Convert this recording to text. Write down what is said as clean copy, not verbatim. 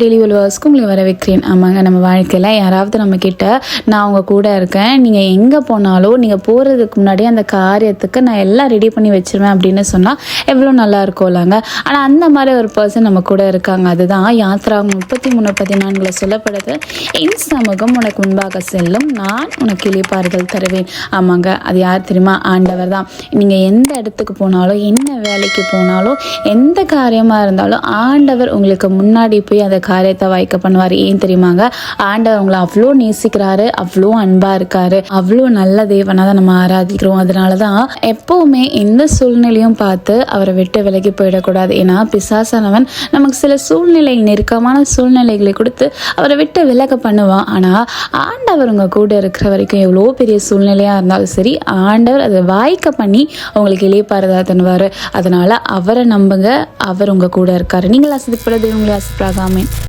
Daily வியூவர்ஸ்க்கு உங்களை வரவேற்கிறேன். ஆமாங்க, நம்ம வாழ்க்கையில் யாராவது நம்மக்கிட்ட நான் அவங்க கூட இருக்கேன், நீங்கள் எங்கே போனாலும் நீங்கள் போகிறதுக்கு முன்னாடி அந்த காரியத்துக்கு நான் எல்லாம் ரெடி பண்ணி வச்சுருவேன் அப்படின்னு சொன்னால் எவ்வளோ நல்லா இருக்கும்லாங்க. ஆனால் அந்த மாதிரி ஒரு பர்சன் நம்ம கூட இருக்காங்க. அதுதான் யாத்ராகமம் 33:14 சொல்லப்படுது. என் சமூகம் உனக்கு முன்பாக செல்லும், நான் உனக்கு இளைப்பாறுதல் தருவேன். ஆமாங்க, அது யார் தெரியுமா? ஆண்டவர் தான். நீங்கள் எந்த இடத்துக்கு போனாலும், என்ன வேலைக்கு போனாலும், எந்த காரியமாக இருந்தாலும் ஆண்டவர் உங்களுக்கு முன்னாடி போய் அந்த காரியத்தை வாய்க்க பண்ணுவார். ஏன் தெரியுமாங்க? ஆண்டவர் உங்களை அவ்வளோ நேசிக்கிறாரு, அவ்வளோ அன்பா இருக்காரு, அவ்வளோ நல்ல தேவனாக தான் நம்ம ஆராதிக்கிறோம். அதனால தான் எப்பவுமே எந்த சூழ்நிலையும் பார்த்து அவரை விட்டு விலகி போயிடக்கூடாது. ஏன்னா பிசாசானவன் நமக்கு சில சூழ்நிலை, நெருக்கமான சூழ்நிலைகளை கொடுத்து அவரை விட்டு விலக பண்ணுவான். ஆனால் ஆண்டவர் உங்க கூட இருக்கிற வரைக்கும் எவ்வளோ பெரிய சூழ்நிலையாக இருந்தாலும் சரி, ஆண்டவர் அதை வாய்க்க பண்ணி உங்களுக்கு இளைப்பாறுதல் தருவார். அதனால அவரை நம்புங்க, அவர் உங்க கூட இருக்காரு. நீங்கள் ஆசிரியப்படுறது உங்களை ஆசிரியராகாமே.